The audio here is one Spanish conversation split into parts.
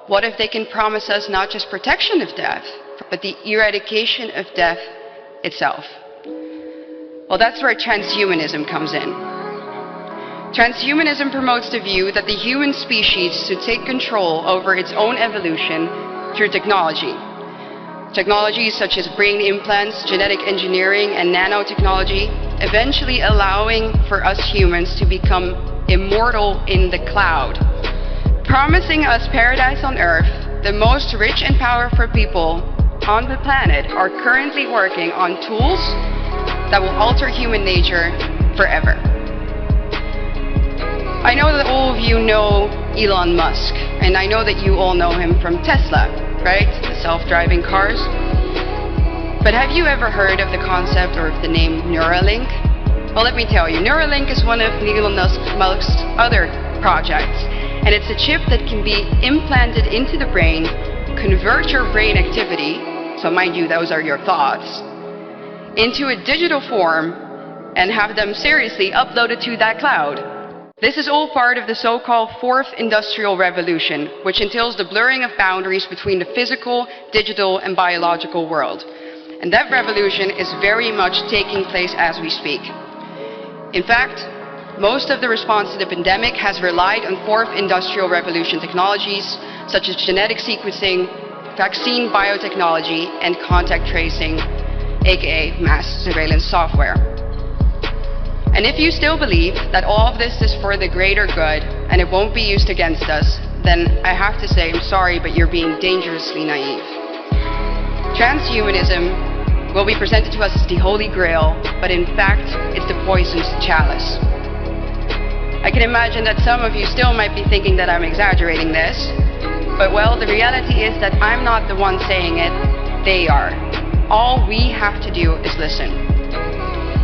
What if they can promise us not just protection of death, but the eradication of death itself? Well, that's where transhumanism comes in. Transhumanism promotes the view that the human species should take control over its own evolution through technology. Technologies such as brain implants, genetic engineering, and nanotechnology, eventually allowing for us humans to become immortal in the cloud, promising us paradise on Earth. The most rich and powerful people on the planet are currently working on tools that will alter human nature forever. I know that all of you know Elon Musk, and I know that you all know him from Tesla, right? The self-driving cars. But have you ever heard of the concept or of the name Neuralink? Well, let me tell you, Neuralink is one of Elon Musk's other projects, and it's a chip that can be implanted into the brain, convert your brain activity, so mind you, those are your thoughts, into a digital form and have them seriously uploaded to that cloud. This is all part of the so-called Fourth Industrial Revolution, which entails the blurring of boundaries between the physical, digital, and biological world. And that revolution is very much taking place as we speak. In fact, most of the response to the pandemic has relied on Fourth Industrial Revolution technologies, such as genetic sequencing, vaccine biotechnology, and contact tracing, aka mass surveillance software. And if you still believe that all of this is for the greater good and it won't be used against us, then I have to say I'm sorry, but you're being dangerously naive. Transhumanism will be presented to us as the Holy Grail, but in fact, it's the poisoned chalice. I can imagine that some of you still might be thinking that I'm exaggerating this, but well, the reality is that I'm not the one saying it, they are. All we have to do is listen.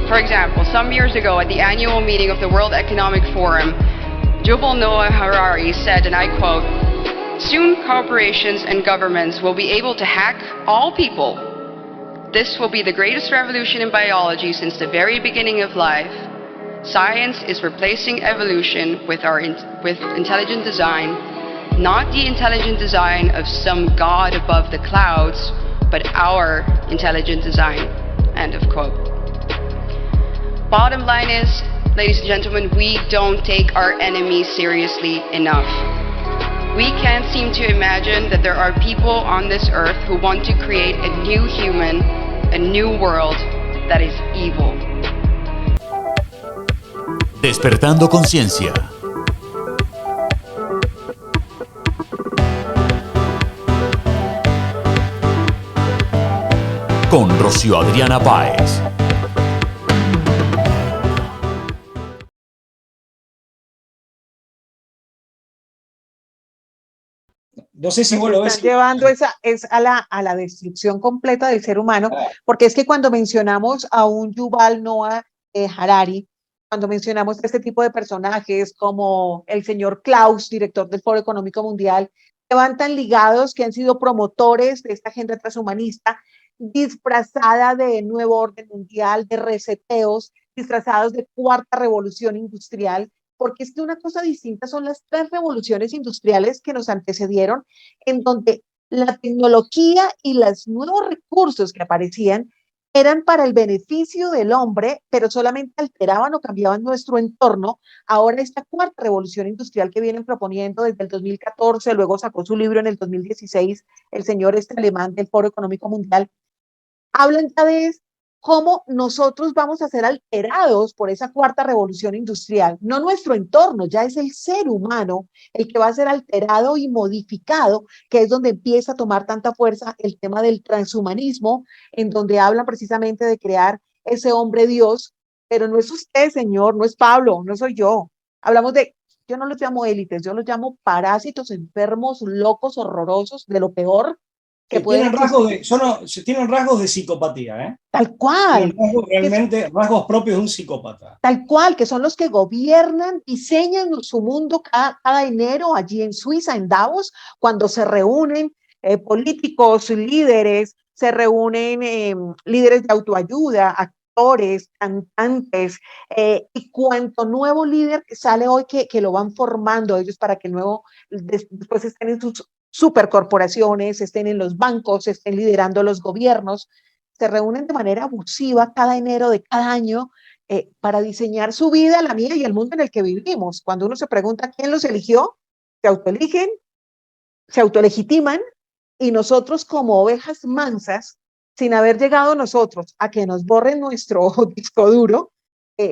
For example, some years ago at the annual meeting of the World Economic Forum, Yuval Noah Harari said, and I quote, "Soon corporations and governments will be able to hack all people. This will be the greatest revolution in biology since the very beginning of life. Science is replacing evolution with intelligent design, not the intelligent design of some god above the clouds, but our intelligent design." End of quote. Bottom line is, ladies and gentlemen, we don't take our enemies seriously enough. We can't seem to imagine that there are people on this earth who want to create a new human, a new world that is evil. Despertando Conciencia. Con Rocío Adriana Páez. No sé si vos lo ves. Están llevando a la destrucción completa del ser humano, porque es que cuando mencionamos a un Yuval Noah Harari, cuando mencionamos este tipo de personajes como el señor Klaus, director del Foro Económico Mundial, que van tan ligados, que han sido promotores de esta agenda transhumanista, disfrazada de nuevo orden mundial, de reseteos, disfrazados de cuarta revolución industrial, porque es que una cosa distinta son las tres revoluciones industriales que nos antecedieron, en donde la tecnología y los nuevos recursos que aparecían eran para el beneficio del hombre, pero solamente alteraban o cambiaban nuestro entorno. Ahora esta cuarta revolución industrial que vienen proponiendo desde el 2014, luego sacó su libro en el 2016, el señor alemán del Foro Económico Mundial, hablan ya de cómo nosotros vamos a ser alterados por esa cuarta revolución industrial. No nuestro entorno, ya es el ser humano el que va a ser alterado y modificado, que es donde empieza a tomar tanta fuerza el tema del transhumanismo, en donde hablan precisamente de crear ese hombre Dios, pero no es usted, señor, no es Pablo, no soy yo. Hablamos de, yo no los llamo élites, yo los llamo parásitos, enfermos, locos, horrorosos, de lo peor que tienen rasgos de psicopatía, ¿eh? Tal cual. Realmente rasgos propios de un psicópata. Tal cual, que son los que gobiernan, diseñan su mundo cada enero allí en Suiza, en Davos, cuando se reúnen políticos, líderes, se reúnen líderes de autoayuda, actores, cantantes, y cuanto nuevo líder que sale hoy que lo van formando ellos para que después estén en sus supercorporaciones, estén en los bancos, estén liderando los gobiernos, se reúnen de manera abusiva cada enero de cada año para diseñar su vida, la mía y el mundo en el que vivimos. Cuando uno se pregunta quién los eligió, se autoeligen, se autolegitiman y nosotros como ovejas mansas, sin haber llegado nosotros a que nos borren nuestro disco duro,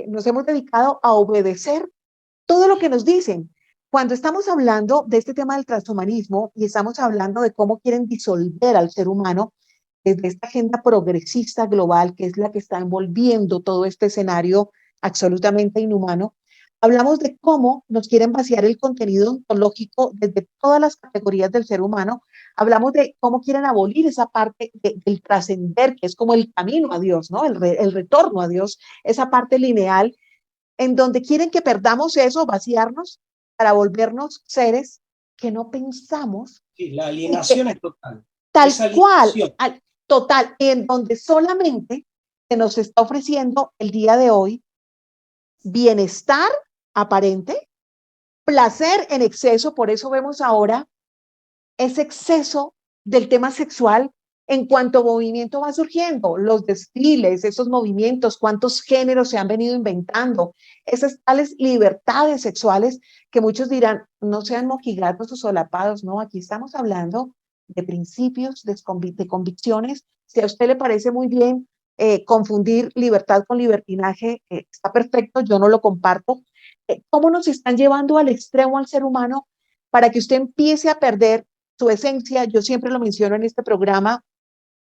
nos hemos dedicado a obedecer todo lo que nos dicen. Cuando estamos hablando de este tema del transhumanismo y estamos hablando de cómo quieren disolver al ser humano desde esta agenda progresista global, que es la que está envolviendo todo este escenario absolutamente inhumano, hablamos de cómo nos quieren vaciar el contenido ontológico desde todas las categorías del ser humano. Hablamos de cómo quieren abolir esa parte del trascender, que es como el camino a Dios, ¿no? El retorno a Dios, esa parte lineal, en donde quieren que perdamos eso, vaciarnos, para volvernos seres que no pensamos. Sí, la alienación es total. Tal Esa cual, alienación. total, en donde solamente se nos está ofreciendo el día de hoy bienestar aparente, placer en exceso, por eso vemos ahora ese exceso del tema sexual en cuanto movimiento va surgiendo, los desfiles, esos movimientos, cuántos géneros se han venido inventando, esas tales libertades sexuales que muchos dirán, no sean mojigatos o solapados, no, aquí estamos hablando de principios, de convicciones. Si a usted le parece muy bien confundir libertad con libertinaje, está perfecto, yo no lo comparto. ¿Cómo nos están llevando al extremo al ser humano para que usted empiece a perder su esencia? Yo siempre lo menciono en este programa,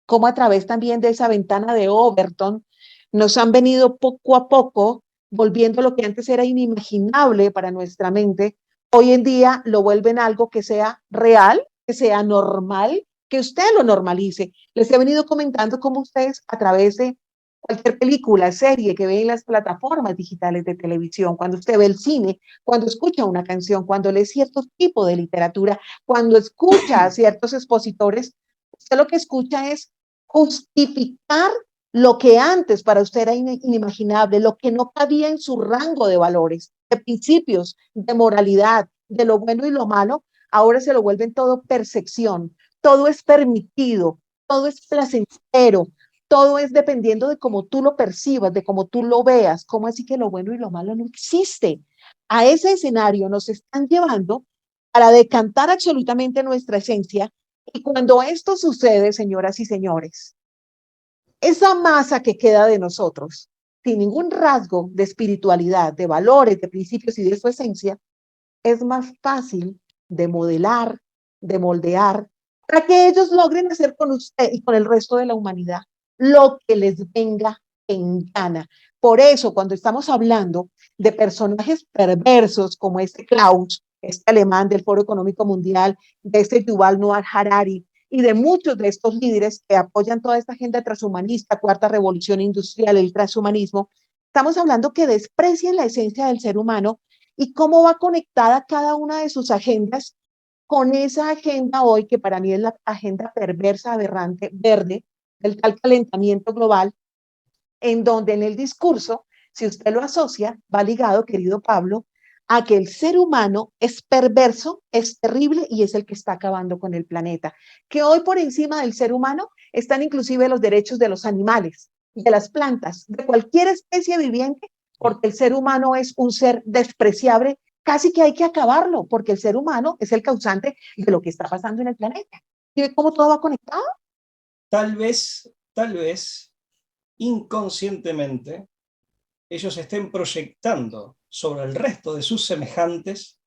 como a través también de esa ventana de Overton nos han venido poco a poco volviendo lo que antes era inimaginable para nuestra mente, hoy en día lo vuelven algo que sea real, que sea normal, que usted lo normalice. Les he venido comentando cómo ustedes a través de cualquier película, serie que ve en las plataformas digitales de televisión, cuando usted ve el cine, cuando escucha una canción, cuando lee cierto tipo de literatura, cuando escucha a ciertos expositores, usted lo que escucha es justificar lo que antes para usted era inimaginable, lo que no cabía en su rango de valores, de principios, de moralidad, de lo bueno y lo malo, ahora se lo vuelven todo percepción, todo es permitido, todo es placentero, todo es dependiendo de cómo tú lo percibas, de cómo tú lo veas, cómo así que lo bueno y lo malo no existe. A ese escenario nos están llevando para decantar absolutamente nuestra esencia. Y cuando esto sucede, señoras y señores, esa masa que queda de nosotros, sin ningún rasgo de espiritualidad, de valores, de principios y de su esencia, es más fácil de modelar, de moldear, para que ellos logren hacer con usted y con el resto de la humanidad lo que les venga en gana. Por eso, cuando estamos hablando de personajes perversos como este Klaus, este alemán del Foro Económico Mundial, de este Yuval Noah Harari, y de muchos de estos líderes que apoyan toda esta agenda transhumanista, cuarta revolución industrial, el transhumanismo, estamos hablando que desprecian la esencia del ser humano y cómo va conectada cada una de sus agendas con esa agenda hoy, que para mí es la agenda perversa, aberrante, verde, del tal calentamiento global, en donde en el discurso, si usted lo asocia, va ligado, querido Pablo, a que el ser humano es perverso, es terrible y es el que está acabando con el planeta. Que hoy por encima del ser humano están inclusive los derechos de los animales, de las plantas, de cualquier especie viviente, porque el ser humano es un ser despreciable, casi que hay que acabarlo, porque el ser humano es el causante de lo que está pasando en el planeta. ¿Y ve cómo todo va conectado? Tal vez, inconscientemente, ellos estén proyectando sobre el resto de sus semejantes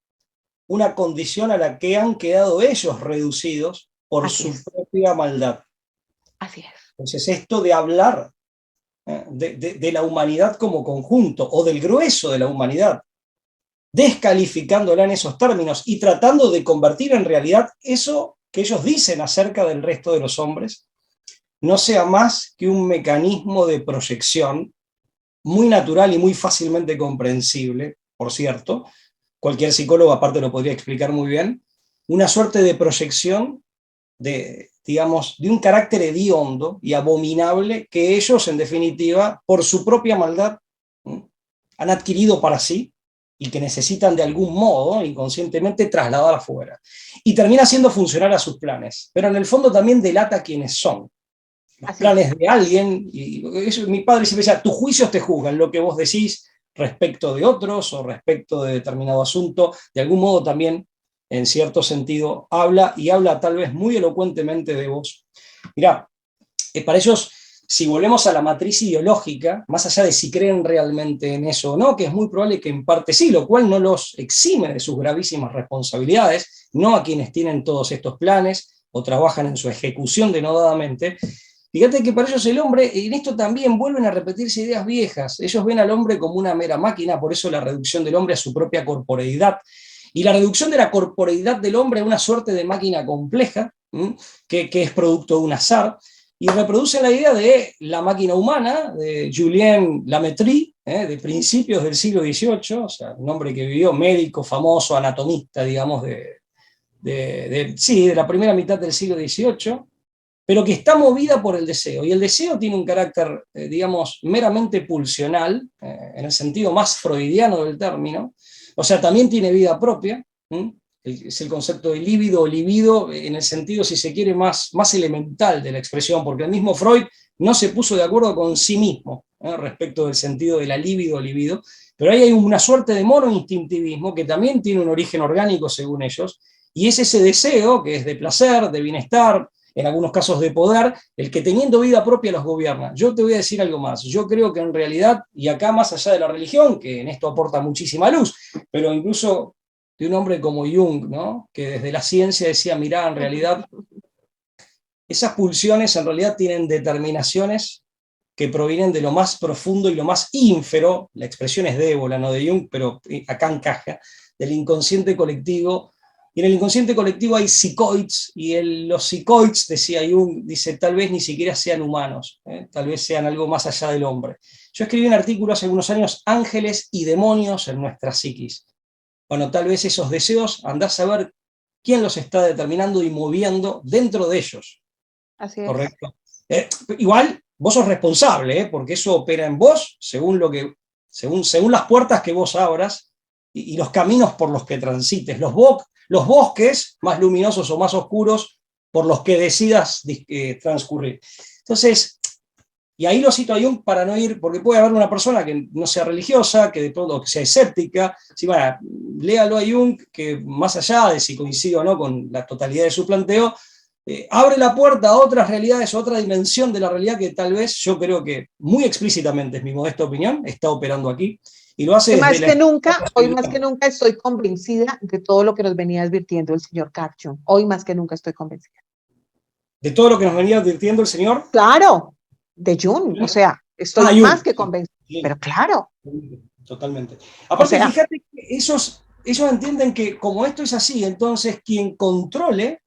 una condición a la que han quedado ellos reducidos por Así su es. propia maldad. Así es. Entonces, esto de hablar de la humanidad como conjunto, o del grueso de la humanidad, descalificándola en esos términos y tratando de convertir en realidad eso que ellos dicen acerca del resto de los hombres, no sea más que un mecanismo de proyección muy natural y muy fácilmente comprensible, por cierto, cualquier psicólogo aparte lo podría explicar muy bien, una suerte de proyección de, digamos, de un carácter hediondo y abominable que ellos, en definitiva, por su propia maldad, han adquirido para sí, y que necesitan de algún modo, inconscientemente, trasladar afuera. Y termina haciendo funcionar a sus planes, pero en el fondo también delata quiénes son. Los planes de alguien, y eso, mi padre siempre decía, tus juicios te juzgan, lo que vos decís respecto de otros o respecto de determinado asunto, de algún modo también, en cierto sentido, habla, y habla tal vez muy elocuentemente de vos. Mirá, para ellos, si volvemos a la matriz ideológica, más allá de si creen realmente en eso o no, que es muy probable que en parte sí, lo cual no los exime de sus gravísimas responsabilidades, no a quienes tienen todos estos planes o trabajan en su ejecución denodadamente. Fíjate que para ellos el hombre, y en esto también vuelven a repetirse ideas viejas, ellos ven al hombre como una mera máquina, por eso la reducción del hombre a su propia corporeidad, y la reducción de la corporeidad del hombre a una suerte de máquina compleja, que es producto de un azar, y reproduce la idea de la máquina humana, de Julien Lametrie, de principios del siglo XVIII, o sea, un hombre que vivió, médico, famoso, anatomista, digamos, de la primera mitad del siglo XVIII, pero que está movida por el deseo, y el deseo tiene un carácter, digamos, meramente pulsional, en el sentido más freudiano del término, o sea, también tiene vida propia, es el concepto de líbido o libido en el sentido, si se quiere, más elemental de la expresión, porque el mismo Freud no se puso de acuerdo con sí mismo respecto del sentido de la libido o libido, pero ahí hay una suerte de monoinstintivismo que también tiene un origen orgánico según ellos, y es ese deseo que es de placer, de bienestar, en algunos casos de poder, el que teniendo vida propia los gobierna. Yo te voy a decir algo más, yo creo que en realidad, y acá más allá de la religión, que en esto aporta muchísima luz, pero incluso de un hombre como Jung, ¿no? Que desde la ciencia decía, mirá, en realidad, esas pulsiones en realidad tienen determinaciones que provienen de lo más profundo y lo más ínfero, la expresión es de ébola, no de Jung, pero acá encaja, del inconsciente colectivo. Y en el inconsciente colectivo hay psicoids, y los psicoids, decía Jung, dice, tal vez ni siquiera sean humanos, tal vez sean algo más allá del hombre. Yo escribí un artículo hace algunos años, Ángeles y demonios en nuestra psiquis. Bueno, tal vez esos deseos, andás a ver quién los está determinando y moviendo dentro de ellos. Así es. Correcto. Igual, vos sos responsable, porque eso opera en vos según las puertas que vos abras y los caminos por los que transites, los bosques más luminosos o más oscuros por los que decidas transcurrir. Entonces, y ahí lo cito a Jung para no ir, porque puede haber una persona que no sea religiosa, que de pronto que sea escéptica, sí, bueno, léalo a Jung, que más allá de si coincide o no con la totalidad de su planteo, abre la puerta a otras realidades, a otra dimensión de la realidad que tal vez, yo creo que muy explícitamente, es mi modesta opinión, está operando aquí. Y lo hace hoy más que nunca estoy convencida de todo lo que nos venía advirtiendo el señor Carl Jung. Hoy más que nunca estoy convencida. ¿De todo lo que nos venía advirtiendo el señor? Claro, de Jung, o sea, estoy más que convencida, sí. Pero claro. Totalmente. Aparte, o sea, fíjate que ellos entienden que como esto es así, entonces quien controle,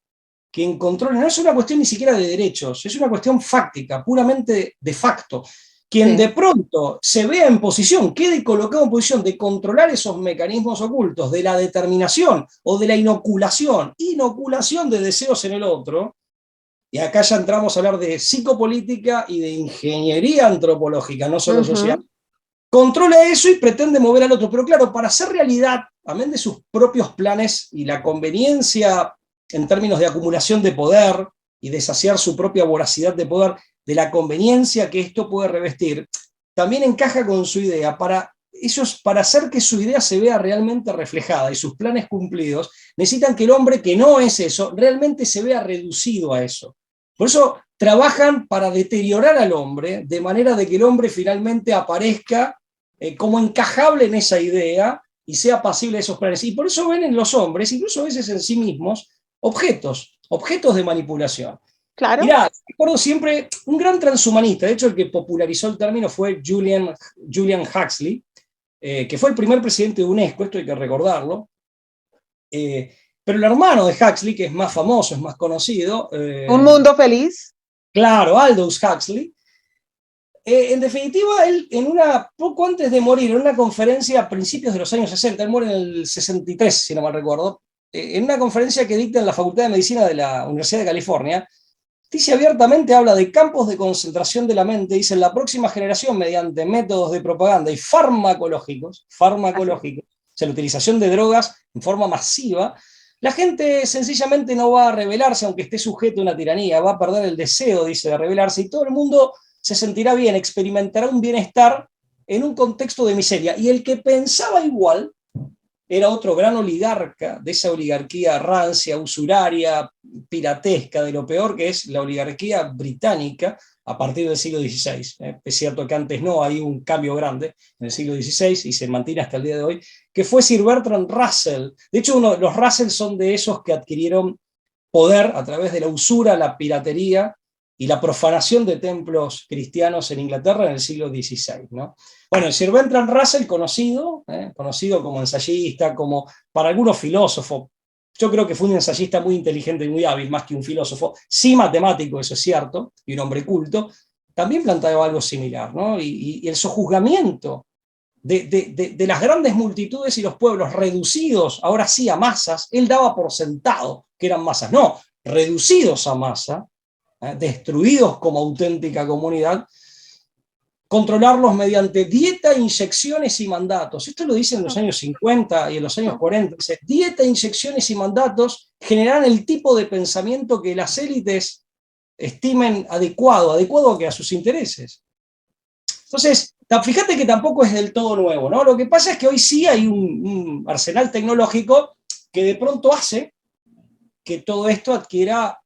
no es una cuestión ni siquiera de derechos, es una cuestión fáctica, puramente de facto. Quien de pronto se vea en posición, quede colocado en posición de controlar esos mecanismos ocultos, de la determinación o de la inoculación de deseos en el otro, y acá ya entramos a hablar de psicopolítica y de ingeniería antropológica, no solo social, controla eso y pretende mover al otro. Pero claro, para hacer realidad, amén de sus propios planes y la conveniencia en términos de acumulación de poder y de saciar su propia voracidad de poder, de la conveniencia que esto puede revestir, también encaja con su idea. Para hacer que su idea se vea realmente reflejada y sus planes cumplidos, necesitan que el hombre que no es eso, realmente se vea reducido a eso. Por eso trabajan para deteriorar al hombre, de manera de que el hombre finalmente aparezca como encajable en esa idea y sea pasible de esos planes. Y por eso ven en los hombres, incluso a veces en sí mismos, objetos de manipulación. Claro. Mirá, recuerdo siempre un gran transhumanista, de hecho el que popularizó el término fue Julian Huxley, que fue el primer presidente de UNESCO, esto hay que recordarlo, pero el hermano de Huxley, que es más famoso, es más conocido... Un mundo feliz. Claro, Aldous Huxley. En definitiva, él, poco antes de morir, en una conferencia a principios de los años 60, él muere en el 63, si no mal recuerdo, en una conferencia que dicta en la Facultad de Medicina de la Universidad de California, dice abiertamente, habla de campos de concentración de la mente, dice, en la próxima generación, mediante métodos de propaganda y farmacológicos, sea, la utilización de drogas en forma masiva, la gente sencillamente no va a rebelarse, aunque esté sujeto a una tiranía, va a perder el deseo, dice, de rebelarse, y todo el mundo se sentirá bien, experimentará un bienestar en un contexto de miseria. Y el que pensaba igual era otro gran oligarca de esa oligarquía rancia, usuraria, piratesca, de lo peor, que es la oligarquía británica a partir del siglo XVI. Es cierto que antes no, hay un cambio grande en el siglo XVI y se mantiene hasta el día de hoy, que fue Sir Bertrand Russell. De hecho, los Russell son de esos que adquirieron poder a través de la usura, la piratería y la profanación de templos cristianos en Inglaterra en el siglo XVI, ¿no? Bueno, Sir Bertrand Russell, conocido como ensayista, como para algunos filósofos, yo creo que fue un ensayista muy inteligente y muy hábil, más que un filósofo, sí matemático, eso es cierto, y un hombre culto, también planteaba algo similar, ¿no? Y el sojuzgamiento de las grandes multitudes y los pueblos reducidos, ahora sí, a masas, él daba por sentado que eran masas, no, reducidos a masa, destruidos como auténtica comunidad, controlarlos mediante dieta, inyecciones y mandatos. Esto lo dicen en los años 50 y en los años 40. Dice, dieta, inyecciones y mandatos generan el tipo de pensamiento que las élites estimen adecuado a sus intereses. Entonces, fíjate que tampoco es del todo nuevo, ¿no? Lo que pasa es que hoy sí hay un arsenal tecnológico que de pronto hace que todo esto adquiera,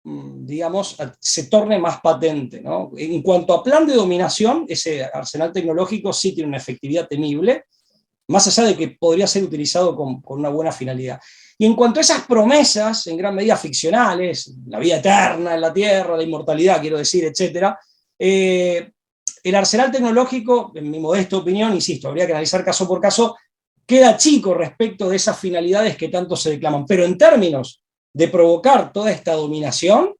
digamos, se torne más patente, ¿no? En cuanto a plan de dominación, ese arsenal tecnológico sí tiene una efectividad temible, más allá de que podría ser utilizado con una buena finalidad. Y en cuanto a esas promesas, en gran medida ficcionales, la vida eterna en la Tierra, la inmortalidad, quiero decir, etcétera, el arsenal tecnológico, en mi modesta opinión, insisto, habría que analizar caso por caso, queda chico respecto de esas finalidades que tanto se declaman. Pero en términos de provocar toda esta dominación,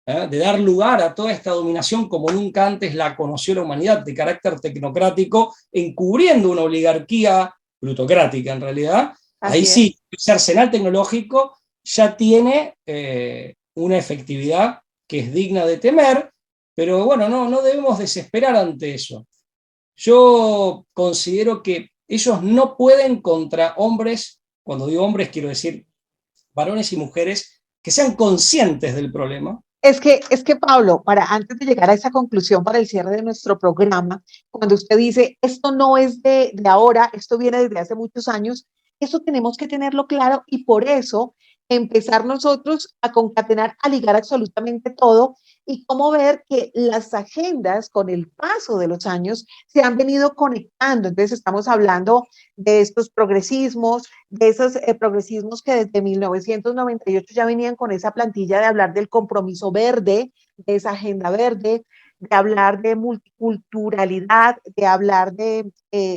de dar lugar a toda esta dominación como nunca antes la conoció la humanidad, de carácter tecnocrático, encubriendo una oligarquía plutocrática en realidad, ahí sí, ese arsenal tecnológico ya tiene una efectividad que es digna de temer, pero bueno, no debemos desesperar ante eso. Yo considero que ellos no pueden contra hombres, cuando digo hombres quiero decir varones y mujeres, que sean conscientes del problema. Es que Pablo, antes de llegar a esa conclusión para el cierre de nuestro programa, cuando usted dice, esto no es de ahora, esto viene desde hace muchos años, eso tenemos que tenerlo claro y por eso empezar nosotros a concatenar, a ligar absolutamente todo y cómo ver que las agendas con el paso de los años se han venido conectando. Entonces estamos hablando de estos progresismos, de esos progresismos que desde 1998 ya venían con esa plantilla de hablar del compromiso verde, de esa agenda verde, de hablar de multiculturalidad, de hablar de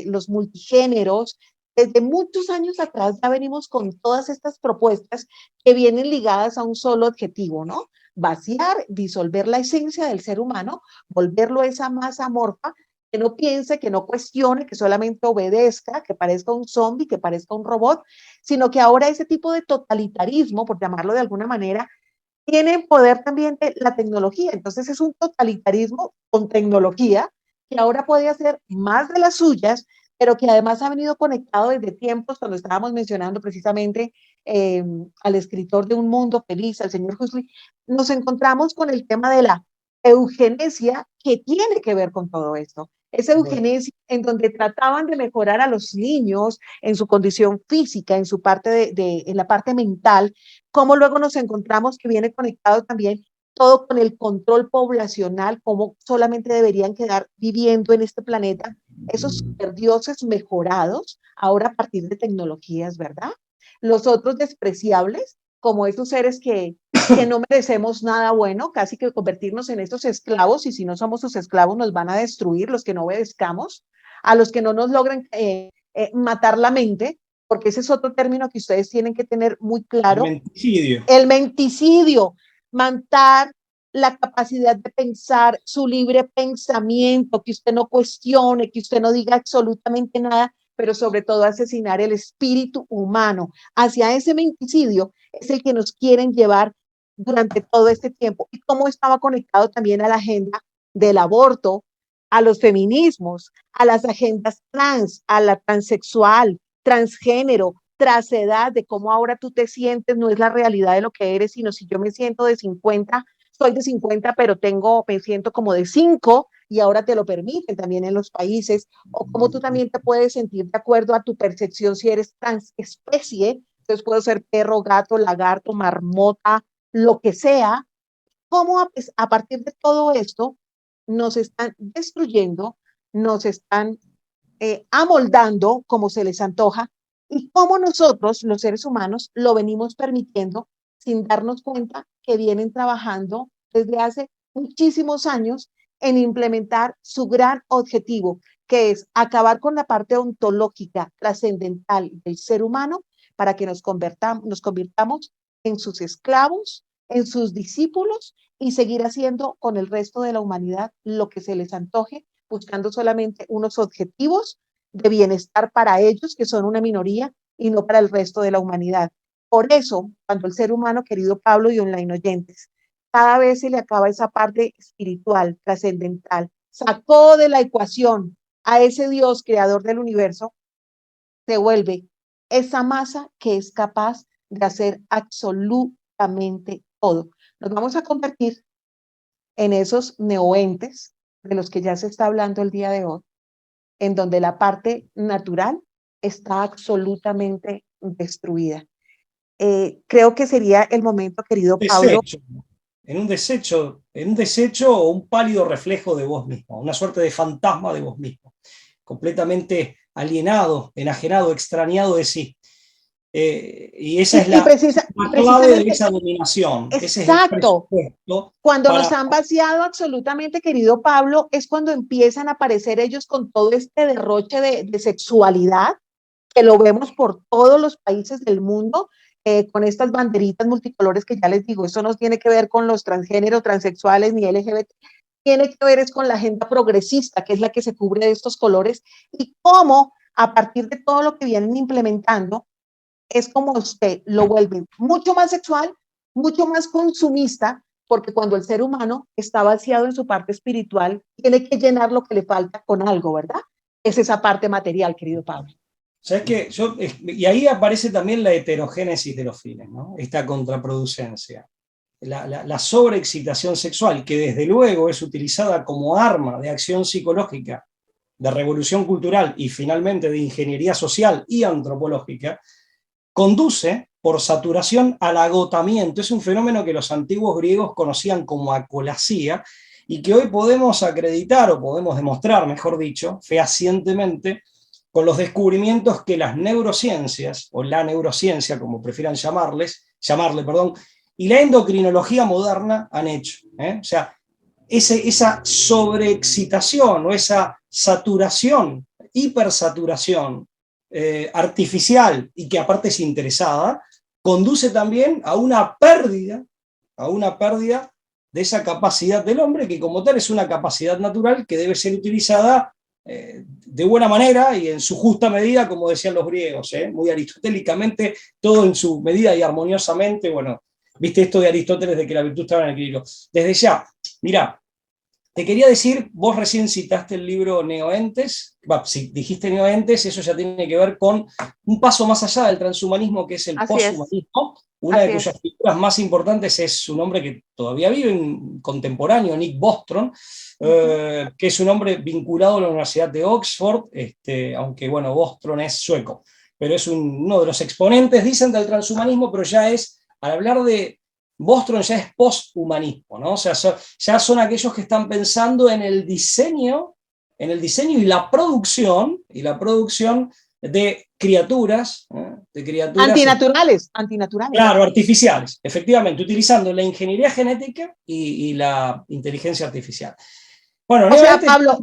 los multigéneros. Desde muchos años atrás ya venimos con todas estas propuestas que vienen ligadas a un solo objetivo, ¿no? Vaciar, disolver la esencia del ser humano, volverlo esa masa amorfa que no piense, que no cuestione, que solamente obedezca, que parezca un zombie, que parezca un robot, sino que ahora ese tipo de totalitarismo, por llamarlo de alguna manera, tiene poder también de la tecnología. Entonces es un totalitarismo con tecnología que ahora puede hacer más de las suyas, pero que además ha venido conectado desde tiempos, cuando estábamos mencionando precisamente al escritor de Un Mundo Feliz, al señor Huxley, nos encontramos con el tema de la eugenesia que tiene que ver con todo esto. Esa eugenesia en donde trataban de mejorar a los niños en su condición física, en su parte en la parte mental, como luego nos encontramos que viene conectado también todo con el control poblacional, cómo solamente deberían quedar viviendo en este planeta esos superdioses mejorados ahora a partir de tecnologías, ¿verdad? Los otros despreciables, como esos seres que no merecemos nada bueno, casi que convertirnos en estos esclavos, y si no somos sus esclavos nos van a destruir, los que no obedezcamos, a los que no nos logran matar la mente, porque ese es otro término que ustedes tienen que tener muy claro. El menticidio. El menticidio, matar la capacidad de pensar, su libre pensamiento, que usted no cuestione, que usted no diga absolutamente nada, pero sobre todo asesinar el espíritu humano. Hacia ese menticidio es el que nos quieren llevar durante todo este tiempo. Y cómo estaba conectado también a la agenda del aborto, a los feminismos, a las agendas trans, a la transexual, transgénero, trasedad, de cómo ahora tú te sientes, no es la realidad de lo que eres, sino si yo me siento de 50, soy de 50, pero me siento como de 5 y ahora te lo permiten también en los países, o cómo tú también te puedes sentir de acuerdo a tu percepción si eres transespecie, entonces puedo ser perro, gato, lagarto, marmota, lo que sea, cómo a partir de todo esto nos están destruyendo, nos están amoldando como se les antoja y cómo nosotros, los seres humanos, lo venimos permitiendo sin darnos cuenta que vienen trabajando desde hace muchísimos años en implementar su gran objetivo, que es acabar con la parte ontológica trascendental del ser humano para que nos convirtamos en sus esclavos, en sus discípulos y seguir haciendo con el resto de la humanidad lo que se les antoje, buscando solamente unos objetivos de bienestar para ellos, que son una minoría, y no para el resto de la humanidad. Por eso, cuando el ser humano, querido Pablo y online oyentes, cada vez se le acaba esa parte espiritual, trascendental, sacó de la ecuación a ese Dios creador del universo, se vuelve esa masa que es capaz de hacer absolutamente todo. Nos vamos a convertir en esos neoentes de los que ya se está hablando el día de hoy, en donde la parte natural está absolutamente destruida. Creo que sería el momento, querido Pablo. En un desecho o un pálido reflejo de vos mismo, una suerte de fantasma de vos mismo, completamente alienado, enajenado, extrañado de sí. Y esa es la clave de esa dominación. Exacto. Cuando nos han vaciado absolutamente, querido Pablo, es cuando empiezan a aparecer ellos con todo este derroche de sexualidad, que lo vemos por todos los países del mundo, con estas banderitas multicolores que ya les digo, eso no tiene que ver con los transgéneros, transexuales ni LGBT, tiene que ver es con la agenda progresista, que es la que se cubre de estos colores, y cómo a partir de todo lo que vienen implementando, es como usted lo vuelve mucho más sexual, mucho más consumista, porque cuando el ser humano está vaciado en su parte espiritual, tiene que llenar lo que le falta con algo, ¿verdad? Es esa parte material, querido Pablo. ¿Sabes qué? Y ahí aparece también la heterogénesis de los fines, ¿no? Esta contraproducencia. La sobreexcitación sexual, que desde luego es utilizada como arma de acción psicológica, de revolución cultural y finalmente de ingeniería social y antropológica, conduce por saturación al agotamiento. Es un fenómeno que los antiguos griegos conocían como acolasía y que hoy podemos acreditar, o podemos demostrar, mejor dicho, fehacientemente, con los descubrimientos que las neurociencias, o la neurociencia, como prefieran llamarle, y la endocrinología moderna han hecho. O sea, esa sobreexcitación o esa saturación, hipersaturación artificial y que aparte es interesada, conduce también a una pérdida de esa capacidad del hombre, que como tal es una capacidad natural que debe ser utilizada de buena manera y en su justa medida, como decían los griegos, muy aristotélicamente, todo en su medida y armoniosamente. Bueno, viste esto de Aristóteles de que la virtud estaba en el equilibrio. Desde ya, mirá, te quería decir, vos recién citaste el libro Neoentes, si dijiste Neoentes, eso ya tiene que ver con un paso más allá del transhumanismo, que es el poshumanismo. Una de cuyas figuras más importantes es un hombre que todavía vive, en contemporáneo, Nick Bostrom, que es un hombre vinculado a la Universidad de Oxford, aunque bueno, Bostrom es sueco, pero es uno de los exponentes, dicen, del transhumanismo, pero ya es, al hablar de Bostrom ya es posthumanismo, ¿no? O sea, ya son aquellos que están pensando en el diseño y la producción de criaturas, antinaturales. Claro, artificiales, efectivamente, utilizando la ingeniería genética y la inteligencia artificial. Bueno, o sea, Pablo,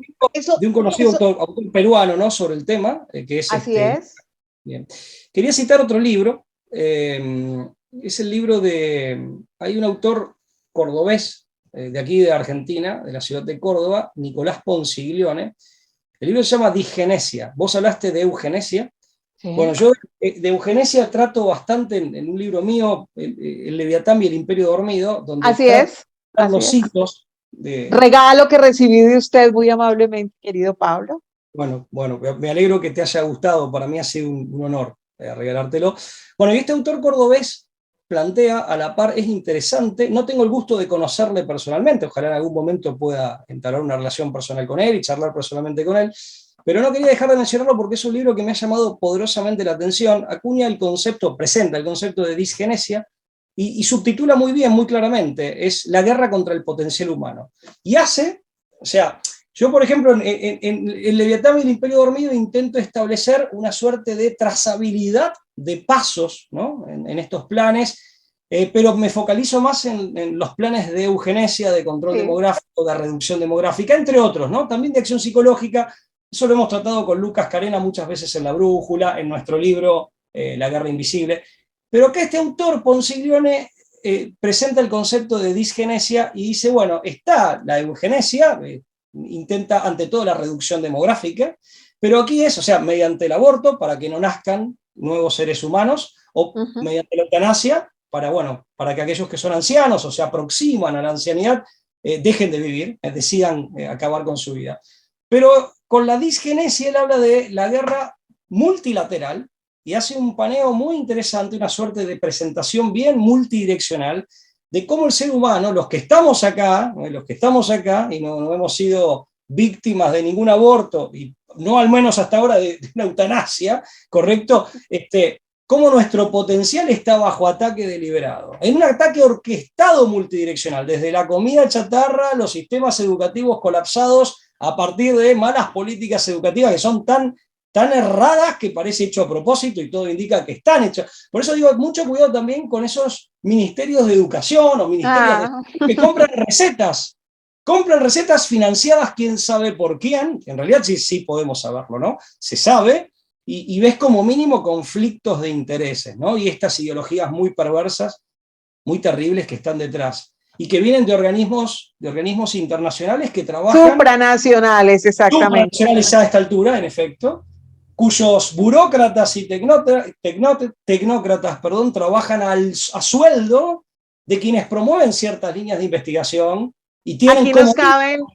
de un conocido autor peruano, ¿no?, sobre el tema, que es así es. Bien. Quería citar otro libro. Es el libro hay un autor cordobés, de aquí de Argentina, de la ciudad de Córdoba, Nicolás Ponziglione. El libro se llama Disgenesia. Vos hablaste de eugenesia. Sí. Bueno, yo de eugenesia trato bastante en un libro mío, El Leviatán y el Imperio Dormido, donde así es. Los hitos regalo que recibí de usted muy amablemente, querido Pablo. Bueno, me alegro que te haya gustado, para mí ha sido un honor regalártelo. Bueno, y este autor cordobés plantea a la par, es interesante, no tengo el gusto de conocerle personalmente, ojalá en algún momento pueda entablar una relación personal con él y charlar personalmente con él, pero no quería dejar de mencionarlo porque es un libro que me ha llamado poderosamente la atención, acuña el concepto, presenta el concepto de disgenesia, y subtitula muy bien, muy claramente, es la guerra contra el potencial humano. Y hace, o sea, yo, por ejemplo, en Leviatán y el Imperio Dormido intento establecer una suerte de trazabilidad de pasos, ¿no? en estos planes, pero me focalizo más en los planes de eugenesia, de control Sí. demográfico, de reducción demográfica, entre otros, ¿no? También de acción psicológica. Eso lo hemos tratado con Lucas Carena muchas veces en La Brújula, en nuestro libro La Guerra Invisible. Pero acá este autor, Ponsiglione, presenta el concepto de disgenesia y dice, bueno, está la eugenesia, intenta ante todo la reducción demográfica, pero aquí es, o sea, mediante el aborto para que no nazcan nuevos seres humanos, o mediante la eutanasia para, bueno, para que aquellos que son ancianos o se aproximan a la ancianidad dejen de vivir, decidan acabar con su vida. Pero con la disgenesia él habla de la guerra multilateral y hace un paneo muy interesante, una suerte de presentación bien multidireccional de cómo el ser humano, los que estamos acá y no hemos sido víctimas de ningún aborto, y no al menos hasta ahora de una eutanasia, ¿correcto? Cómo nuestro potencial está bajo ataque deliberado. En un ataque orquestado multidireccional, desde la comida chatarra, los sistemas educativos colapsados, a partir de malas políticas educativas que son tan erradas que parece hecho a propósito y todo indica que están hechas. Por eso digo, mucho cuidado también con esos ministerios de educación o ministerios que compran recetas financiadas quién sabe por quién, en realidad sí podemos saberlo, ¿no? Se sabe, y ves como mínimo conflictos de intereses, ¿no? Y estas ideologías muy perversas, muy terribles que están detrás, y que vienen de organismos internacionales que trabajan... Supranacionales, exactamente. Supranacionales a esta altura, en efecto, cuyos burócratas y tecnócratas trabajan a sueldo de quienes promueven ciertas líneas de investigación y tienen, Aquí como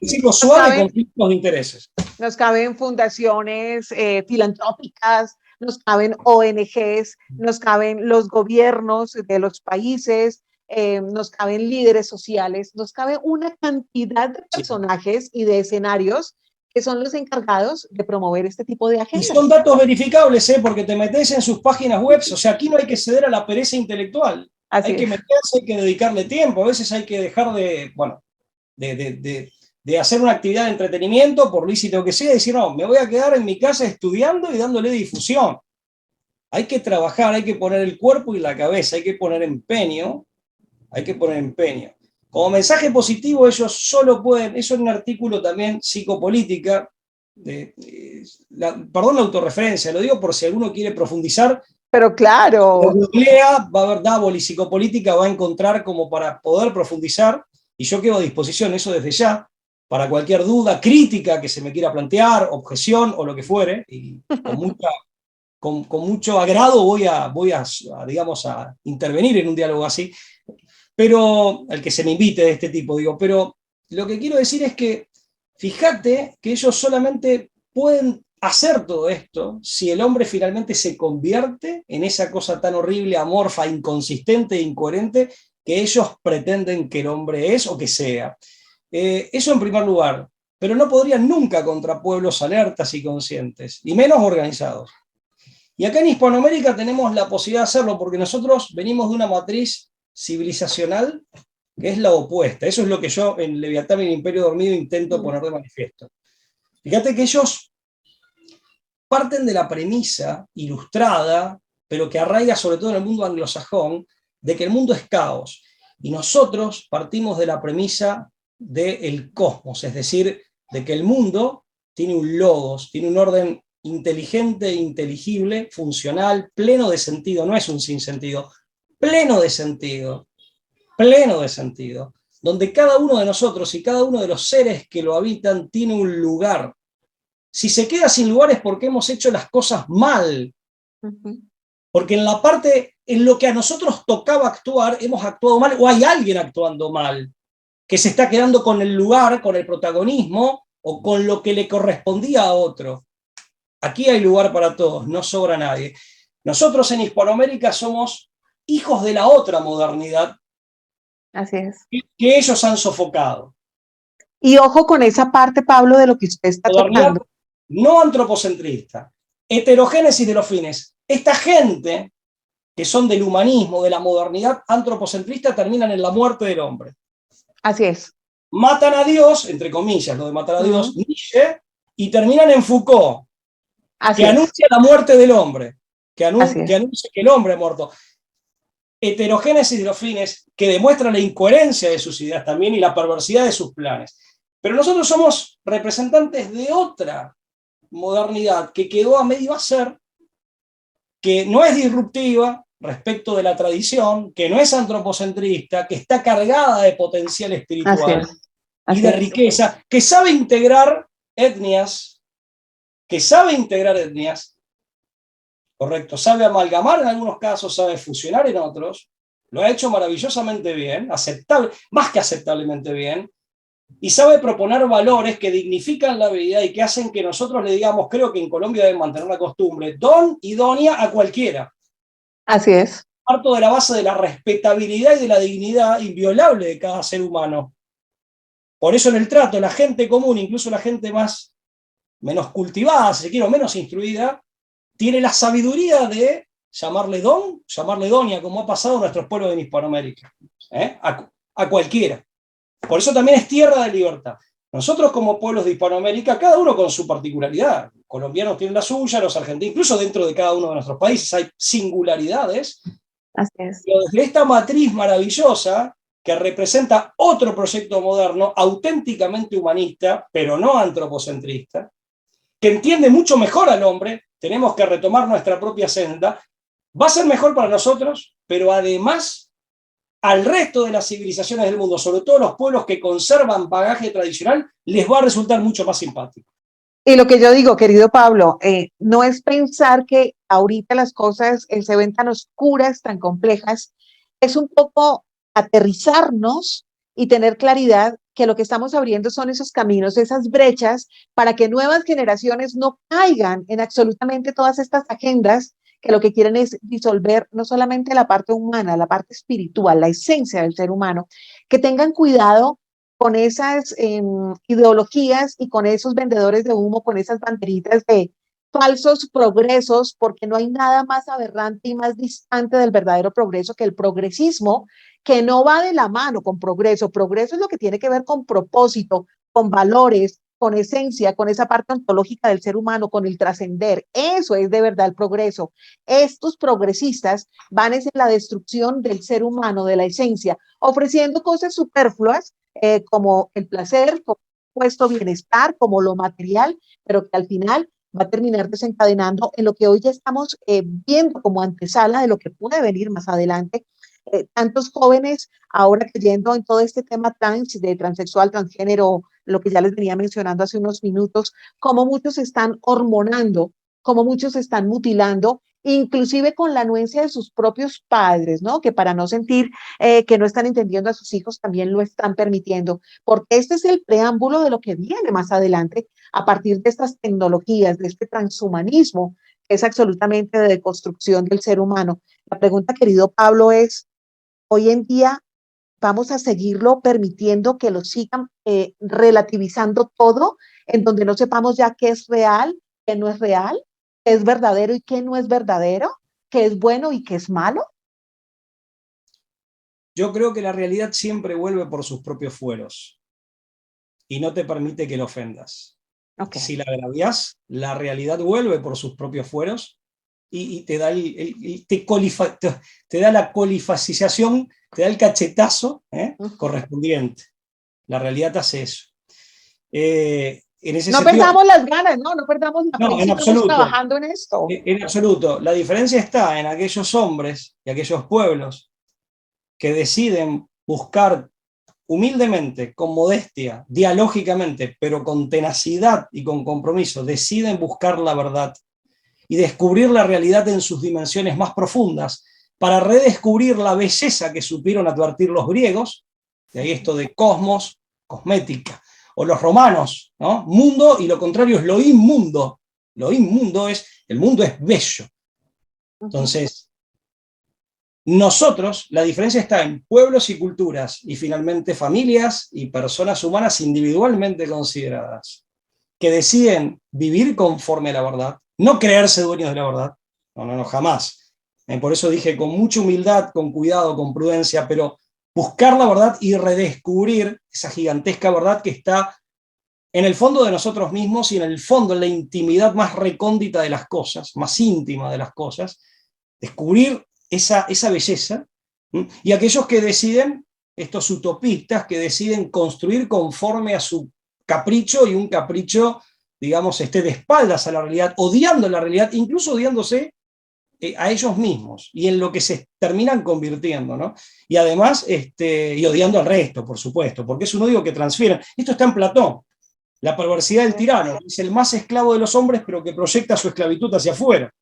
decirlo suave, conflictos de intereses. Nos caben fundaciones filantrópicas, nos caben ONGs, nos caben los gobiernos de los países, nos caben líderes sociales, nos cabe una cantidad de personajes y de escenarios que son los encargados de promover este tipo de agendas. Y son datos verificables, porque te metes en sus páginas web, o sea, aquí no hay que ceder a la pereza intelectual. Así hay que meterse, hay que dedicarle tiempo, a veces hay que dejar de, bueno, de hacer una actividad de entretenimiento, por lícito que sea, y decir, no, me voy a quedar en mi casa estudiando y dándole difusión. Hay que trabajar, hay que poner el cuerpo y la cabeza, hay que poner empeño, Como mensaje positivo, ellos solo pueden, eso en un artículo también psicopolítica, perdón la autorreferencia, lo digo por si alguno quiere profundizar. Pero claro. Googlea, va a haber Double y psicopolítica, va a encontrar como para poder profundizar, y yo quedo a disposición, eso desde ya, para cualquier duda, crítica que se me quiera plantear, objeción o lo que fuere, y con mucho agrado voy a, digamos, a intervenir en un diálogo así. Pero, al que se me invite de este tipo, digo, pero lo que quiero decir es que, fíjate que ellos solamente pueden hacer todo esto si el hombre finalmente se convierte en esa cosa tan horrible, amorfa, inconsistente e incoherente que ellos pretenden que el hombre es o que sea. Eso en primer lugar, pero no podrían nunca contra pueblos alertas y conscientes, y menos organizados. Y acá en Hispanoamérica tenemos la posibilidad de hacerlo, porque nosotros venimos de una matriz civilizacional que es la opuesta. Eso es lo que yo en Leviatán y el Imperio Dormido intento poner de manifiesto. Fíjate que ellos parten de la premisa ilustrada, pero que arraiga sobre todo en el mundo anglosajón, de que el mundo es caos. Y nosotros partimos de la premisa del cosmos, es decir, de que el mundo tiene un logos, tiene un orden inteligente, inteligible, funcional, pleno de sentido, no es un sinsentido, pleno de sentido, donde cada uno de nosotros y cada uno de los seres que lo habitan tiene un lugar. Si se queda sin lugar es porque hemos hecho las cosas mal, porque en lo que a nosotros tocaba actuar, hemos actuado mal, o hay alguien actuando mal, que se está quedando con el lugar, con el protagonismo, o con lo que le correspondía a otro. Aquí hay lugar para todos, no sobra nadie. Nosotros en Hispanoamérica somos hijos de la otra modernidad Así es. que ellos han sofocado. Y ojo con esa parte, Pablo, de lo que usted está Modernidad tocando. no antropocentrista, heterogénesis de los fines. Esta gente que son del humanismo, de la modernidad antropocentrista, terminan en la muerte del hombre. Así es. Matan a Dios, entre comillas, lo de matar a Dios, Mm. Nietzsche, y terminan en Foucault, Así que es. anuncia la muerte del hombre, que Así es. anuncia que el hombre ha muerto. Heterogénesis de los fines, que demuestra la incoherencia de sus ideas también y la perversidad de sus planes. Pero nosotros somos representantes de otra modernidad que quedó a medio hacer, que no es disruptiva respecto de la tradición, que no es antropocentrista, que está cargada de potencial Así espiritual es. y Así de es. riqueza, que sabe integrar etnias, correcto, sabe amalgamar en algunos casos, sabe fusionar en otros, lo ha hecho maravillosamente bien, aceptable, más que aceptablemente bien, y sabe proponer valores que dignifican la vida y que hacen que nosotros le digamos, creo que en Colombia deben mantener la costumbre, don y doña a cualquiera. Así es. Parto de la base de la respetabilidad y de la dignidad inviolable de cada ser humano. Por eso en el trato, la gente común, incluso la gente menos cultivada, si se quiere, o menos instruida, tiene la sabiduría de llamarle don, llamarle doña, como ha pasado en nuestros pueblos en Hispanoamérica, a cualquiera. Por eso también es tierra de libertad. Nosotros como pueblos de Hispanoamérica, cada uno con su particularidad. Los colombianos tienen la suya, los argentinos, incluso dentro de cada uno de nuestros países hay singularidades. Así es. Pero desde esta matriz maravillosa que representa otro proyecto moderno, auténticamente humanista, pero no antropocentrista, que entiende mucho mejor al hombre, tenemos que retomar nuestra propia senda, va a ser mejor para nosotros, pero además al resto de las civilizaciones del mundo, sobre todo los pueblos que conservan bagaje tradicional, les va a resultar mucho más simpático. Y lo que yo digo, querido Pablo, no es pensar que ahorita las cosas se ven tan oscuras, tan complejas, es un poco aterrizarnos y tener claridad que lo que estamos abriendo son esos caminos, esas brechas, para que nuevas generaciones no caigan en absolutamente todas estas agendas que lo que quieren es disolver no solamente la parte humana, la parte espiritual, la esencia del ser humano, que tengan cuidado con esas ideologías y con esos vendedores de humo, con esas banderitas de falsos progresos, porque no hay nada más aberrante y más distante del verdadero progreso que el progresismo, que no va de la mano con progreso. Progreso es lo que tiene que ver con propósito, con valores, con esencia, con esa parte ontológica del ser humano, con el trascender. Eso es de verdad el progreso. Estos progresistas van en la destrucción del ser humano, de la esencia, ofreciendo cosas superfluas como el placer, como puesto bienestar, como lo material, pero que al final va a terminar desencadenando en lo que hoy ya estamos viendo como antesala de lo que puede venir más adelante. Tantos jóvenes ahora creyendo en todo este tema trans, de transexual, transgénero, lo que ya les venía mencionando hace unos minutos, como muchos están hormonando, como muchos están mutilando, inclusive con la anuencia de sus propios padres, ¿no? Que para no sentir que no están entendiendo a sus hijos, también lo están permitiendo, porque este es el preámbulo de lo que viene más adelante a partir de estas tecnologías, de este transhumanismo, que es absolutamente de deconstrucción del ser humano. La pregunta, querido Pablo, es, hoy en día, ¿vamos a seguirlo permitiendo que lo sigan relativizando todo, en donde no sepamos ya qué es real, qué no es real, qué es verdadero y qué no es verdadero, qué es bueno y qué es malo? Yo creo que la realidad siempre vuelve por sus propios fueros y no te permite que lo ofendas. Okay. Si la agravias, la realidad vuelve por sus propios fueros y te da, te da la colifacización, te da el cachetazo correspondiente. La realidad hace eso. En ese no sentido, perdamos las ganas, no perdamos la fe, en absoluto, trabajando en esto. En absoluto. La diferencia está en aquellos hombres y aquellos pueblos que deciden buscar humildemente, con modestia, dialógicamente, pero con tenacidad y con compromiso, deciden buscar la verdad y descubrir la realidad en sus dimensiones más profundas, para redescubrir la belleza que supieron advertir los griegos, de ahí esto de cosmos, cosmética, o los romanos, ¿no? Mundo, y lo contrario es lo inmundo, Lo inmundo es, el mundo es bello. Entonces, nosotros, la diferencia está en pueblos y culturas, y finalmente familias y personas humanas individualmente consideradas, que deciden vivir conforme a la verdad, no creerse dueños de la verdad, no, jamás. Por eso dije con mucha humildad, con cuidado, con prudencia, pero buscar la verdad y redescubrir esa gigantesca verdad que está en el fondo de nosotros mismos y en el fondo, en la intimidad más recóndita de las cosas, más íntima de las cosas, descubrir esa belleza, y aquellos que deciden, estos utopistas, que deciden construir conforme a su capricho, y un capricho, digamos, de espaldas a la realidad, odiando la realidad, incluso odiándose a ellos mismos, y en lo que se terminan convirtiendo, ¿no? Y además, y odiando al resto, por supuesto, porque es un odio que transfieren. Esto está en Platón. La perversidad del tirano, es el más esclavo de los hombres, pero que proyecta su esclavitud hacia afuera,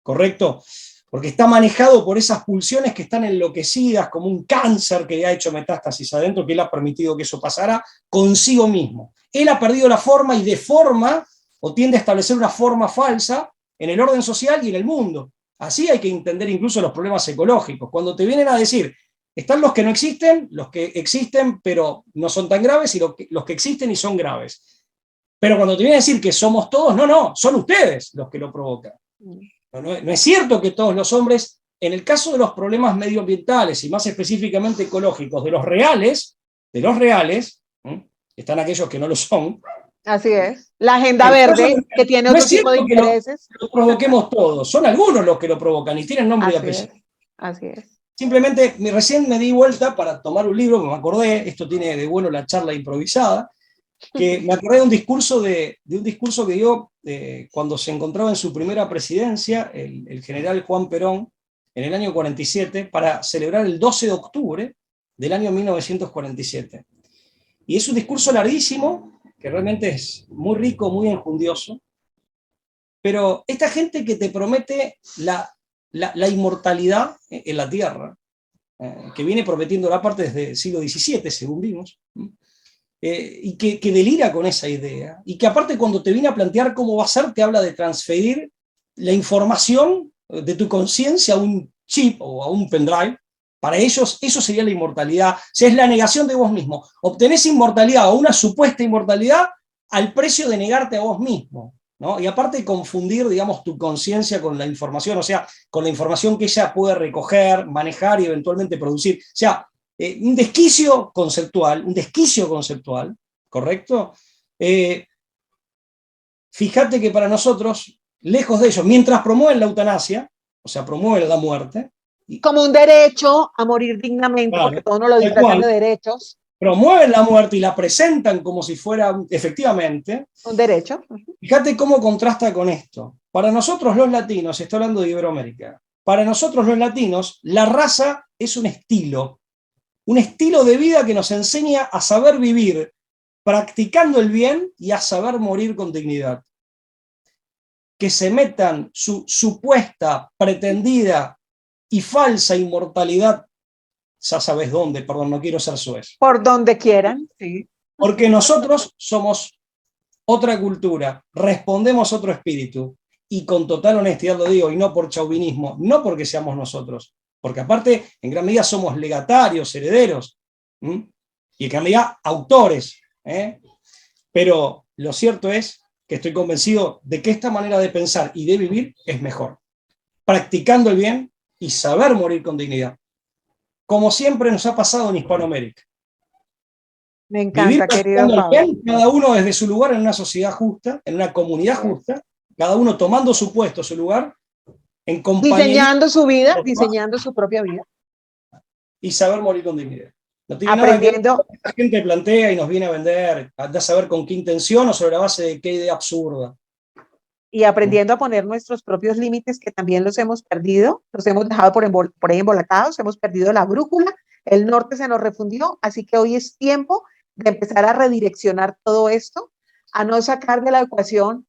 ¿correcto? Porque está manejado por esas pulsiones que están enloquecidas, como un cáncer que ha hecho metástasis adentro, que él ha permitido que eso pasara consigo mismo. Él ha perdido la forma y deforma, o tiende a establecer una forma falsa en el orden social y en el mundo. Así hay que entender incluso los problemas ecológicos. Cuando te vienen a decir, están los que no existen, los que existen pero no son tan graves, y los que existen y son graves. Pero cuando te vienen a decir que somos todos, no, son ustedes los que lo provocan. No es cierto que todos los hombres, en el caso de los problemas medioambientales y más específicamente ecológicos, de los reales, están aquellos que no lo son. Así es. La agenda verde, que tiene otro tipo de intereses. Lo provoquemos todos, son algunos los que lo provocan y tienen nombre y apellido. Así es. Simplemente, recién me di vuelta para tomar un libro, me acordé, esto tiene de bueno la charla improvisada, que me acordé de un discurso que dio cuando se encontraba en su primera presidencia el general Juan Perón en el año 47 para celebrar el 12 de octubre del año 1947. Y es un discurso larguísimo, que realmente es muy rico, muy enjundioso, pero esta gente que te promete la inmortalidad en la tierra, que viene prometiendo la parte desde el siglo XVII, según vimos, y que delira con esa idea, y que aparte cuando te viene a plantear cómo va a ser, te habla de transferir la información de tu conciencia a un chip o a un pendrive. Para ellos eso sería la inmortalidad, o sea, es la negación de vos mismo. Obtenés inmortalidad o una supuesta inmortalidad al precio de negarte a vos mismo, ¿no? Y aparte confundir, digamos, tu conciencia con la información, o sea, con la información que ella puede recoger, manejar y eventualmente producir. O sea, un desquicio conceptual, ¿correcto? Fíjate que para nosotros, lejos de ellos, mientras promueven la eutanasia, o sea, promueven la muerte, como un derecho a morir dignamente, claro, porque todos nos lo disfrazan de derechos. Promueven la muerte y la presentan como si fuera efectivamente un derecho. Fíjate cómo contrasta con esto. Para nosotros los latinos, está hablando de Iberoamérica, para nosotros los latinos, la raza es un estilo de vida que nos enseña a saber vivir practicando el bien y a saber morir con dignidad. Que se metan su supuesta, pretendida y falsa inmortalidad, ya sabes dónde, perdón, no quiero ser suez. Por donde quieran, sí. Porque nosotros somos otra cultura, respondemos otro espíritu, y con total honestidad lo digo, y no por chauvinismo, no porque seamos nosotros, porque aparte, en gran medida somos legatarios, herederos, y en gran medida autores, pero lo cierto es que estoy convencido de que esta manera de pensar y de vivir es mejor, practicando el bien y saber morir con dignidad, como siempre nos ha pasado en Hispanoamérica. Me encanta, querido Pablo. Bien, cada uno desde su lugar en una sociedad justa, en una comunidad justa, cada uno tomando su puesto, su lugar, en compañía. Diseñando su vida, diseñando su propia vida. Y saber morir con dignidad. No tiene aprendiendo. Nada que la gente plantea y nos viene a vender, a saber con qué intención o sobre la base de qué idea absurda. Y aprendiendo a poner nuestros propios límites, que también los hemos perdido, los hemos dejado por ahí embolatados, hemos perdido la brújula, el norte se nos refundió, así que hoy es tiempo de empezar a redireccionar todo esto, a no sacar de la ecuación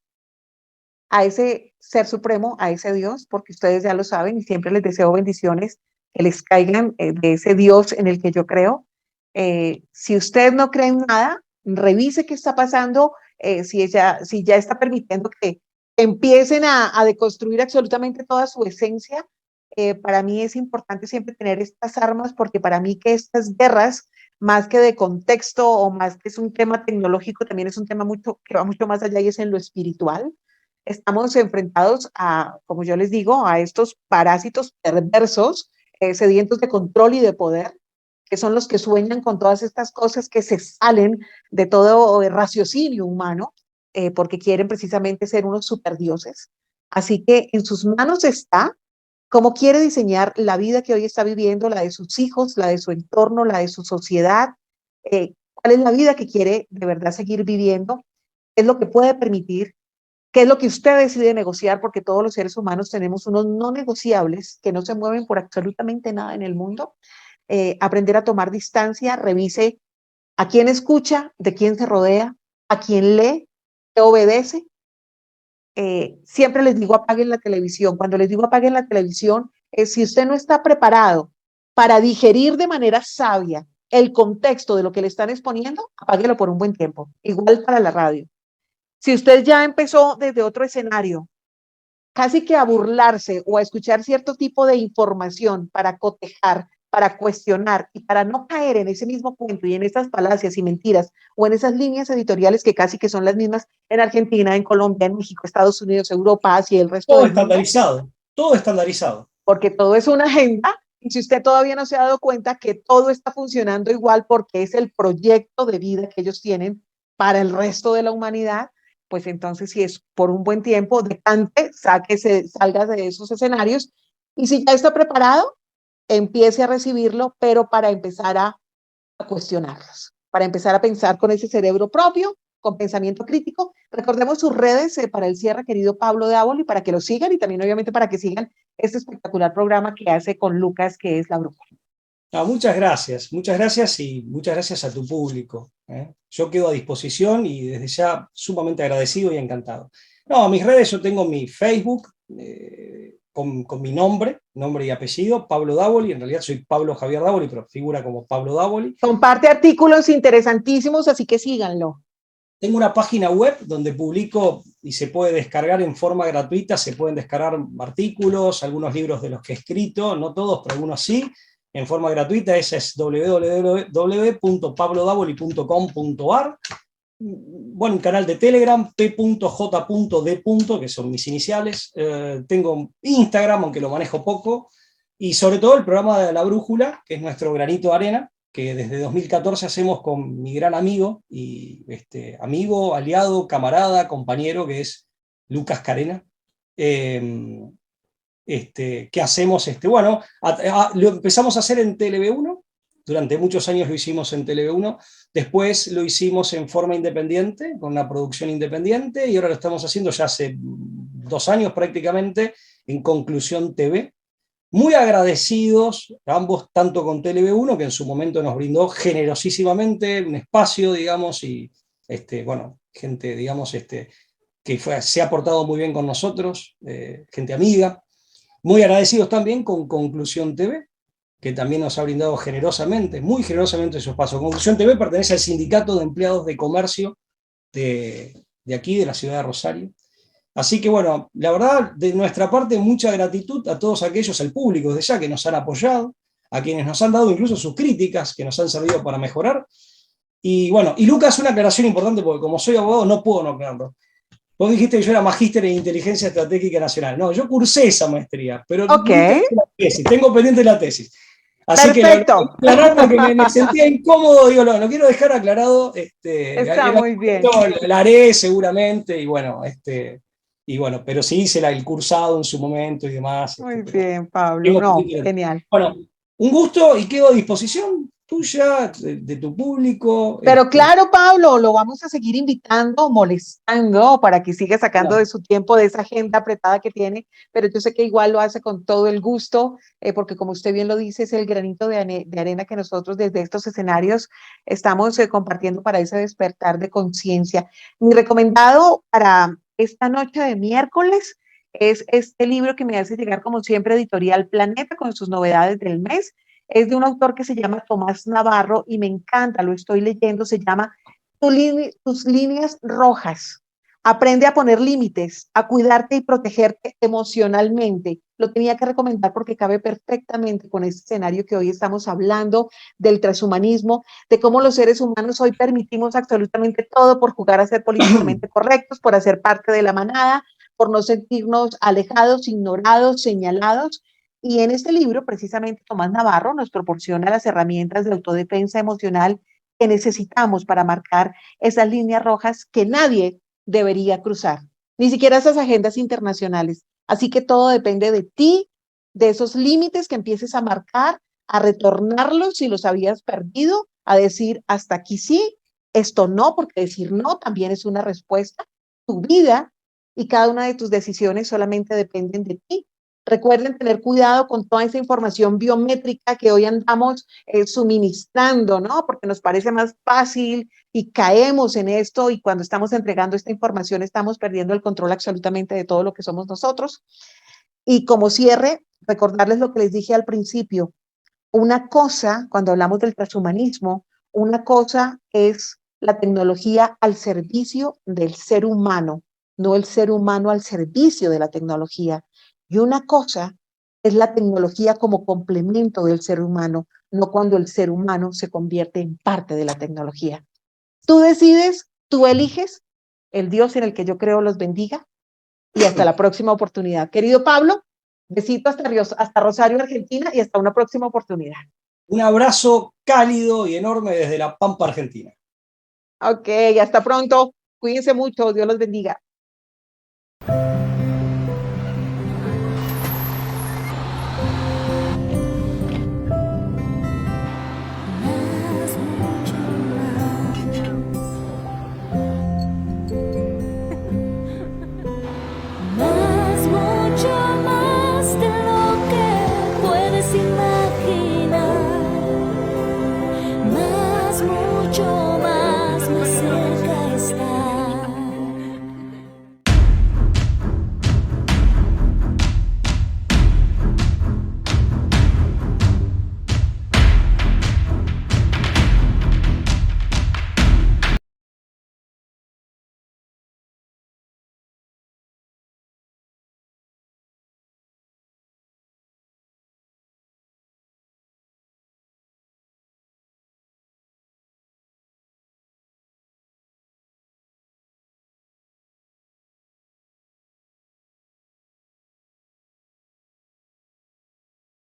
a ese ser supremo, a ese Dios, porque ustedes ya lo saben y siempre les deseo bendiciones que les caigan de ese Dios en el que yo creo. Si usted no cree en nada, revise qué está pasando, si ya está permitiendo que empiecen a deconstruir absolutamente toda su esencia. Para mí es importante siempre tener estas armas porque para mí que estas guerras, más que de contexto o más que es un tema tecnológico, también es un tema mucho, que va mucho más allá y es en lo espiritual. Estamos enfrentados a, como yo les digo, a estos parásitos perversos, sedientos de control y de poder, que son los que sueñan con todas estas cosas que se salen de todo raciocinio humano, porque quieren precisamente ser unos superdioses. Así que en sus manos está cómo quiere diseñar la vida que hoy está viviendo, la de sus hijos, la de su entorno, la de su sociedad, cuál es la vida que quiere de verdad seguir viviendo, qué es lo que puede permitir, qué es lo que usted decide negociar, porque todos los seres humanos tenemos unos no negociables que no se mueven por absolutamente nada en el mundo. Aprender a tomar distancia, revise a quién escucha, de quién se rodea, a quién lee, qué obedece. Siempre les digo apaguen la televisión. Cuando les digo apaguen la televisión, es si usted no está preparado para digerir de manera sabia el contexto de lo que le están exponiendo, apáguelo por un buen tiempo. Igual para la radio. Si usted ya empezó desde otro escenario, casi que a burlarse o a escuchar cierto tipo de información para cotejar, para cuestionar y para no caer en ese mismo cuento y en esas falacias y mentiras o en esas líneas editoriales que casi que son las mismas en Argentina, en Colombia, en México, Estados Unidos, Europa, Asia y el resto Todo del mundo, estandarizado, todo estandarizado. porque todo es una agenda. Y si usted todavía no se ha dado cuenta que todo está funcionando igual porque es el proyecto de vida que ellos tienen para el resto de la humanidad, pues entonces si es por un buen tiempo, decante, salga de esos escenarios y si ya está preparado, empiece a recibirlo, pero para empezar a cuestionarlos, para empezar a pensar con ese cerebro propio, con pensamiento crítico. Recordemos sus redes para el cierre, querido Pablo Dávoli, para que lo sigan y también obviamente para que sigan este espectacular programa que hace con Lucas, que es La Brújula. No, muchas gracias y muchas gracias a tu público. Yo quedo a disposición y desde ya sumamente agradecido y encantado. No, mis redes yo tengo mi Facebook con mi nombre y apellido, Pablo Dávoli. En realidad soy Pablo Javier Dávoli, pero figura como Pablo Dávoli. Comparte artículos interesantísimos, así que síganlo. Tengo una página web donde publico y se puede descargar en forma gratuita, se pueden descargar artículos, algunos libros de los que he escrito, no todos, pero algunos sí, en forma gratuita. Esa es www.pablodavoli.com.ar. Bueno, un canal de Telegram, p.j.d. que son mis iniciales. Tengo Instagram, aunque lo manejo poco. Y sobre todo el programa de La Brújula, que es nuestro granito de arena, que desde 2014 hacemos con mi gran amigo, y amigo, aliado, camarada, compañero, que es Lucas Carena. Que hacemos, bueno, lo empezamos a hacer en TLV1, durante muchos años lo hicimos en TLV1, después lo hicimos en forma independiente, con una producción independiente, y ahora lo estamos haciendo ya hace 2 años prácticamente, en Conclusión TV. Muy agradecidos ambos, tanto con TLV1, que en su momento nos brindó generosísimamente un espacio, digamos, y bueno, gente, digamos, que se ha portado muy bien con nosotros, gente amiga. Muy agradecidos también con Conclusión TV, que también nos ha brindado generosamente, muy generosamente su espacio. Conclusión TV pertenece al Sindicato de Empleados de Comercio de aquí, de la ciudad de Rosario. Así que bueno, la verdad, de nuestra parte, mucha gratitud a todos aquellos, al público desde ya, que nos han apoyado, a quienes nos han dado incluso sus críticas, que nos han servido para mejorar. Y bueno, y Lucas, una aclaración importante, porque como soy abogado no puedo no aclararlo. Vos dijiste que yo era magíster en Inteligencia Estratégica Nacional. No, yo cursé esa maestría, pero Okay. tengo pendiente la tesis. Así Perfecto. que aclarar porque me sentía incómodo, digo, no quiero dejar aclarado. Está muy bien. La haré seguramente, y bueno, pero sí hice el cursado en su momento y demás. Muy bien, Pablo. No, genial. Bueno, un gusto y quedo a disposición tuya, de tu público. Pero claro, Pablo, lo vamos a seguir invitando, molestando para que siga sacando de su tiempo, de esa agenda apretada que tiene, pero yo sé que igual lo hace con todo el gusto, porque como usted bien lo dice, es el granito de arena que nosotros desde estos escenarios estamos compartiendo para ese despertar de conciencia. Mi recomendado para esta noche de miércoles es este libro que me hace llegar, como siempre, Editorial Planeta, con sus novedades del mes. Es de un autor que se llama Tomás Navarro y me encanta, lo estoy leyendo, se llama Tus líneas rojas. Aprende a poner límites, a cuidarte y protegerte emocionalmente. Lo tenía que recomendar porque cabe perfectamente con este escenario que hoy estamos hablando del transhumanismo, de cómo los seres humanos hoy permitimos absolutamente todo por jugar a ser políticamente correctos, por hacer parte de la manada, por no sentirnos alejados, ignorados, señalados. Y en este libro, precisamente, Tomás Navarro nos proporciona las herramientas de autodefensa emocional que necesitamos para marcar esas líneas rojas que nadie debería cruzar, ni siquiera esas agendas internacionales. Así que todo depende de ti, de esos límites que empieces a marcar, a retornarlos si los habías perdido, a decir hasta aquí sí, esto no, porque decir no también es una respuesta. Tu vida y cada una de tus decisiones solamente dependen de ti. Recuerden tener cuidado con toda esa información biométrica que hoy andamos suministrando, ¿no? Porque nos parece más fácil y caemos en esto y cuando estamos entregando esta información estamos perdiendo el control absolutamente de todo lo que somos nosotros. Y como cierre, recordarles lo que les dije al principio. Una cosa, cuando hablamos del transhumanismo, una cosa es la tecnología al servicio del ser humano, no el ser humano al servicio de la tecnología. Y una cosa es la tecnología como complemento del ser humano, no cuando el ser humano se convierte en parte de la tecnología. Tú decides, tú eliges, el Dios en el que yo creo los bendiga y hasta la próxima oportunidad. Querido Pablo, besito hasta Rosario, Argentina y hasta una próxima oportunidad. Un abrazo cálido y enorme desde La Pampa, Argentina. Ok, hasta pronto. Cuídense mucho. Dios los bendiga.